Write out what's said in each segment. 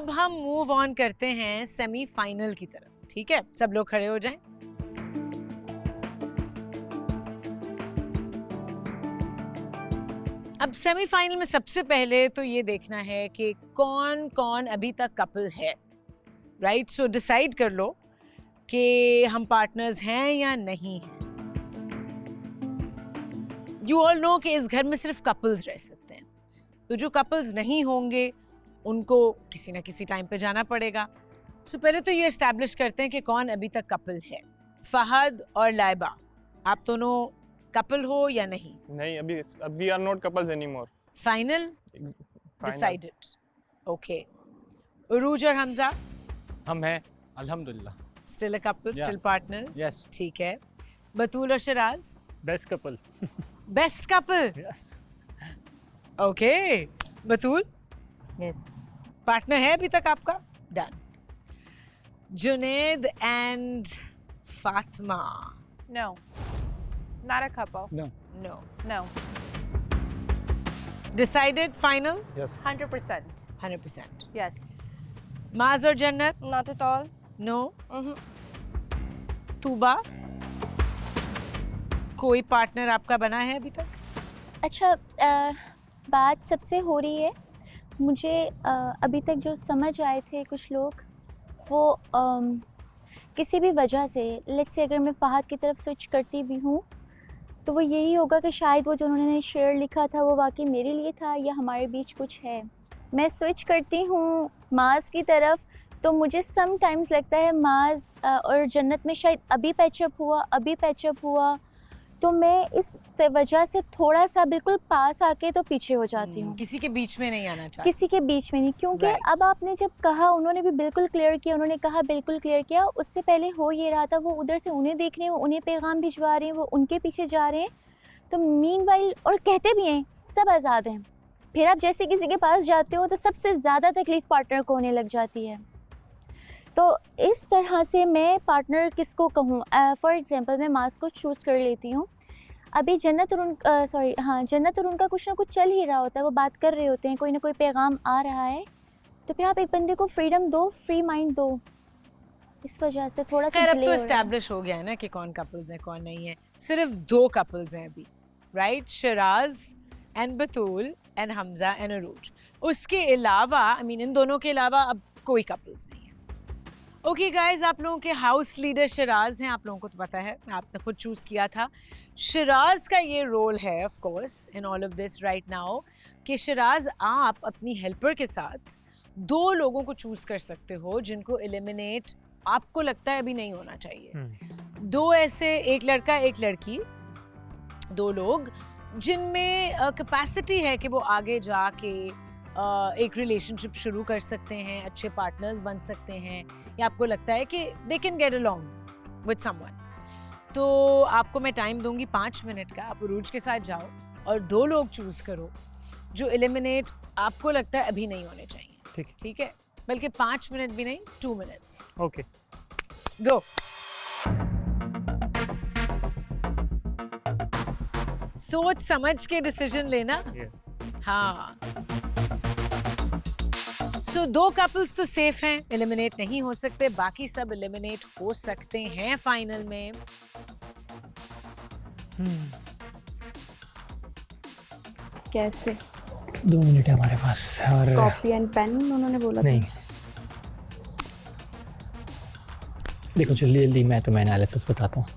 अब हम move on करते हैं सेमीफाइनल की तरफ, ठीक है? सब लोग खड़े हो जाएं। अब सेमीफाइनल में सबसे पहले तो ये देखना है कि कौन कौन अभी तक कपल है, राइट? सो डिसाइड कर लो कि हम पार्टनर्स हैं या नहीं हैं। यू ऑल नो कि इस घर में सिर्फ कपल्स रह सकते हैं, तो जो कपल्स नहीं होंगे उनको किसी ना किसी टाइम पे जाना पड़ेगा। सो पहले तो ये एस्टैब्लिश करते हैं कि कौन अभी तक कपल है। फहद और लाइबा, आप दोनों कपल हो या नहीं? नहीं, अभी we are not couples anymore. Final? Decided. Okay. Urooj और हमजा? हम हैं अल्हम्दुलिल्लाह। Still a couple, still partners? Yes. ठीक है। बतूल और Shiraz? Best couple. Best couple? Okay. Batool? Yes. Partner है अभी तक आपका? Done. Junaid and Fatima? No. Not a couple. No. No. No. Decided? Final? Yes. 100%. 100%। Yes. Maaz और Jannat? Not at all. No. Tooba, कोई पार्टनर आपका बना है अभी तक? अच्छा, बात सबसे हो रही है। मुझे अभी तक जो समझ आए थे कुछ लोग, वो किसी भी वजह से, लेट्स से अगर मैं फहद की तरफ स्विच करती भी हूँ तो वो यही होगा कि शायद वो जो उन्होंने शेयर लिखा था वो वाकई मेरे लिए था या हमारे बीच कुछ है। मैं स्विच करती हूँ माज की तरफ तो मुझे सम टाइम्स लगता है माज और जन्नत में शायद अभी पैचअप हुआ, तो मैं इस वजह से थोड़ा सा बिल्कुल पास आके तो पीछे हो जाती हूँ। किसी के बीच में नहीं आना चाहती? किसी के बीच में नहीं, क्योंकि Right. अब आपने जब कहा, उन्होंने भी बिल्कुल क्लियर किया, उन्होंने कहा बिल्कुल क्लियर किया। उससे पहले हो ये रहा था, वो उधर से उन्हें देख रहे हैं, वो उन्हें पैगाम भिजवा रहे हैं, वो उनके पीछे जा रहे हैं। तो मीनवाइल, और कहते भी हैं सब आज़ाद हैं, फिर आप जैसे किसी के पास जाते हो तो सबसे ज़्यादा तकलीफ़ पार्टनर को होने लग जाती है। तो इस तरह से मैं पार्टनर किसको कहूँ, फॉर एग्ज़ाम्पल मैं मास को चूज़ कर लेती हूँ। अभी जन्नत और उनका कुछ ना कुछ चल ही रहा होता है, वो बात कर रहे होते हैं, कोई ना कोई पैगाम आ रहा है, तो फिर आप एक बंदे को फ्रीडम दो, फ्री माइंड दो। इस वजह से थोड़ा सा खैर अब delay तो हो रहा है। एस्टैब्लिश हो गया है ना कि कौन कपल्स हैं कौन नहीं है। सिर्फ 2 कपल्स हैं अभी, right? Shiraz and Batool and Hamza and Arooj. उसके अलावा इन दोनों के अलावा अब कोई कपल्स नहीं है। ओके गाइज, आप लोगों के हाउस लीडर शिराज हैं, आप लोगों को तो पता है, आपने खुद चूज़ किया था। शिराज का ये रोल है of course in all of this right now कि शिराज आप अपनी हेल्पर के साथ 2 लोगों को चूज़ कर सकते हो जिनको एलिमिनेट आपको लगता है अभी नहीं होना चाहिए। 2 ऐसे, एक लड़का एक लड़की, 2 लोग जिनमें कैपेसिटी है कि वो आगे जाके एक रिलेशनशिप शुरू कर सकते हैं, अच्छे पार्टनर्स बन सकते हैं, या आपको लगता है कि they can get along with someone. तो आपको मैं टाइम दूंगी 5 मिनट का, आप उरूज के साथ जाओ और 2 लोग चूज करो जो एलिमिनेट आपको लगता है अभी नहीं होने चाहिए। ठीक है? बल्कि 5 मिनट भी नहीं, 2 मिनट्स। ओके, गो। सोच समझ के डिसीजन लेना। हाँ। सो 2 कपल्स तो सेफ हैं, एलिमिनेट नहीं हो सकते, बाकी सब एलिमिनेट हो सकते हैं फाइनल में। कैसे? 2 मिनट है हमारे पास। और कॉपी एंड पेन उन्होंने बोला नहीं, देखो जल्दी मैं तुम्हें एनालिसिस बताता हूँ।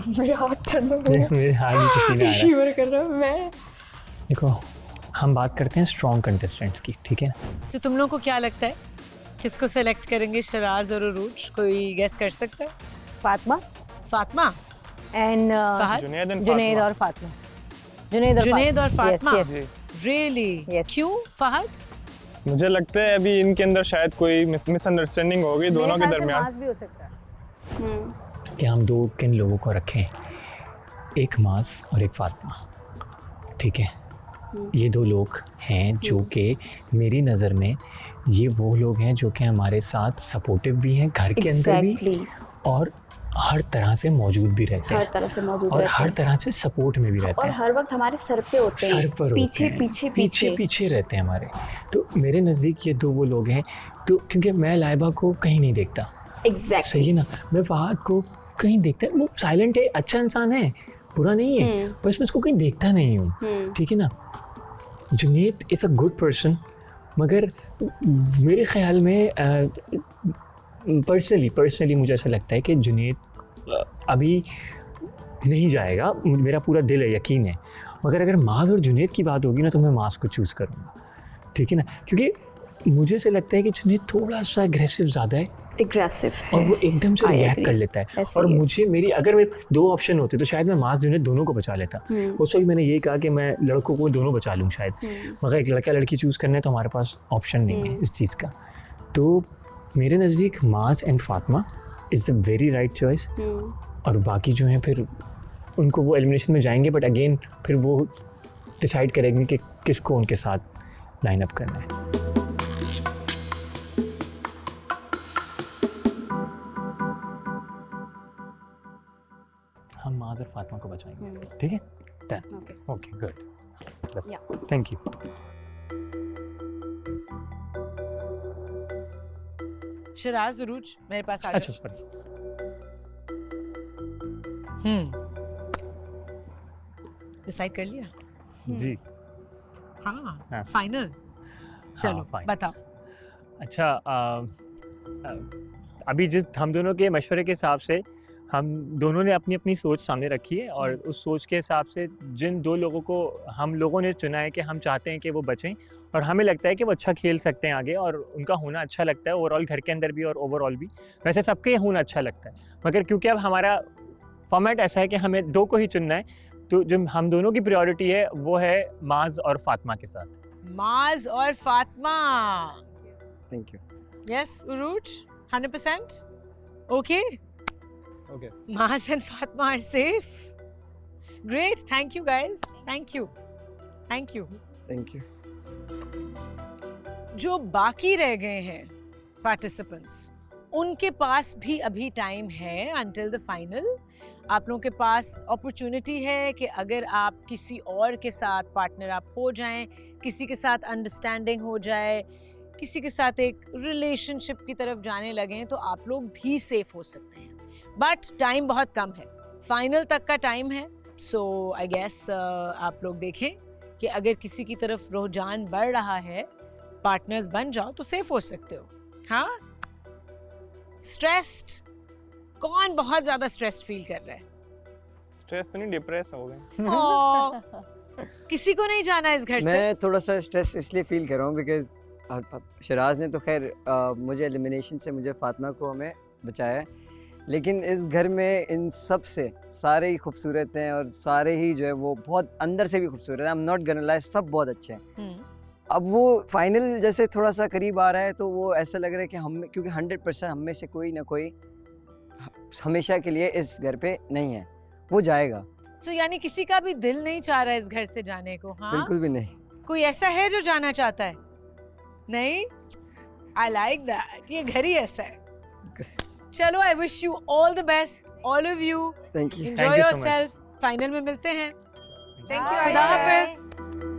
मेरे हाथ ठंडा हो गया, मेरे हाथ में पसीना आ रहा है। शिवर कर रहा हूँ मैं। देखो, हम बात करते हैं स्ट्रॉन्ग कंटेस्टेंट्स की, ठीक है? तो तुम लोगों को क्या लगता है किसको सेलेक्ट करेंगे, शिराज और उरूज? कोई गेस कर सकता है? फातिमा फातिमा एंड फहद? जुनैद और फातिमा। जुनैद और फातिमा? Yes, really? Yes. क्यों फहद? मुझे लगता है अभी इनके अंदर शायद कोई मिसअंडरस्टैंडिंग होगी दोनों के दरमियान। मास भी हो सकता है। कि हम 2 किन लोगों को रखें, एक मास और एक फातिमा, ठीक है? ये 2 लोग हैं जो कि मेरी नज़र में ये वो लोग हैं जो कि हमारे साथ सपोर्टिव भी हैं घर के अंदर भी, और हर तरह से मौजूद भी रहते हर हैं तरह से मौजूद और रहते हर हैं तरह से सपोर्ट में भी रहते और हैं, हर वक्त हमारे सर पे होते हैं, सर पर पीछे होते हैं, पीछे पीछे पीछे पीछे रहते हैं हमारे। तो मेरे नज़दीक ये दो वो लोग हैं, तो क्योंकि मैं लाइबा को कहीं नहीं देखता, एग्जैक्टली। सही है ना, मैं फहद को कहीं देखता, वो साइलेंट है, अच्छा इंसान है, बुरा नहीं है, बस मैं उसको कहीं देखता नहीं हूँ, ठीक है ना। Junaid is a good person, मगर मेरे ख्याल में पर्सनली मुझे ऐसा लगता है कि जुनैद अभी नहीं जाएगा, मेरा पूरा दिल है, यकीन है, मगर अगर माज और जुनैद की बात होगी ना तो मैं माज को चूज़ करूँगा, ठीक है ना, क्योंकि मुझे ऐसा लगता है कि जुनैद थोड़ा सा एग्रेसिव ज़्यादा है, एग्रेसिव है और वो एकदम से I रिएक्ट agree. कर लेता है। ऐसे और ही है। मुझे अगर मेरे पास दो ऑप्शन होते तो शायद मैं माज जुनैद दोनों को बचा लेता। उस वक्त मैंने ये कहा कि मैं लड़कों को दोनों बचा लूँ शायद, मगर एक लड़का लड़की चूज़ करना है तो हमारे पास ऑप्शन नहीं है इस चीज़ का। तो मेरे नज़दीक माज and Fatima is the very right choice, और बाकी जो हैं फिर उनको वो एलिमिनेशन में जाएंगे, बट अगेन फिर वो डिसाइड करेंगे कि किसको उनके साथ लाइन अप करना है। हम माज और फातिमा को बचाएंगे, ठीक है? Done, okay, good, thank you. Sharaz, Urooj, मेरे पास आ अच्छा जाओ। सॉरी, डिसाइड कर लिया? जी हाँ, हाँ। फाइनल। चलो fine. बताओ। अच्छा, अभी जिस हम दोनों के मशवरे के हिसाब से हम दोनों ने अपनी अपनी सोच सामने रखी है, और उस सोच के हिसाब से जिन दो लोगों को हम लोगों ने चुना है कि हम चाहते हैं कि वो बचें, और हमें लगता है कि वो अच्छा खेल सकते हैं आगे, और उनका होना अच्छा लगता है ओवरऑल घर के अंदर भी और ओवरऑल भी, वैसे सबके होना अच्छा लगता है, मगर क्योंकि अब हमारा फॉर्मेट ऐसा है कि हमें दो को ही चुनना है, तो जो हम दोनों की प्रायोरिटी है वो है माज और फातिमा के साथ। माज और Fatima. Thank you. Yes Urooj, 100%? Okay, Okay. Maz and Fatma are safe. Great, thank you guys. Thank you. Thank you. Thank you. जो बाकी रह गए हैं पार्टिसिपेंट्स, उनके पास भी अभी टाइम है until the final. आप लोगों के पास अपॉर्चुनिटी है कि अगर आप किसी और के साथ पार्टनर आप हो जाएं, किसी के साथ अंडरस्टैंडिंग हो जाए, किसी के साथ एक रिलेशनशिप की तरफ जाने लगें, तो आप लोग भी सेफ हो सकते हैं, बट टाइम बहुत कम है, फाइनल तक का टाइम है। सो आई गेस आप लोग देखें कि अगर किसी की तरफ रुझान बढ़ रहा है, पार्टनर्स बन जाओ तो सेफ हो सकते हो। हाँ, स्ट्रेस्ड, कौन बहुत ज्यादा स्ट्रेस फील कर रहा है? स्ट्रेस तो नहीं, डिप्रेस हो गए। ओह, किसी को नहीं जाना इस घर से? मैं थोड़ा सा स्ट्रेस इसलिए फील कर रहा हूँ बिकॉज शराज ने तो खैर मुझे एलिमिनेशन से मुझे फातिमा को हमें बचाया है, लेकिन इस घर में इन सब से सारे ही खूबसूरत हैं, और सारे ही जो है वो बहुत अंदर से भी खूबसूरत हैं। I am not gonna lie, सब बहुत अच्छे हैं। अब वो फाइनल जैसे थोड़ा सा करीब आ रहा है, तो वो ऐसा लग रहा है कि हम, क्योंकि 100% हम में से कोई ना कोई हमेशा के लिए इस घर पे नहीं है, वो जाएगा। सो यानी किसी का भी दिल नहीं चाह रहा है इस घर से जाने को? हाँ, बिल्कुल भी नहीं। कोई ऐसा है जो जाना चाहता है? नहीं, आई लाइक दैट, ये घर ही ऐसा है। चलो, I wish you all the best, all of you. Thank you. Enjoy yourself. Final में मिलते हैं। Thank you, खुदा Aisha. हाफिज।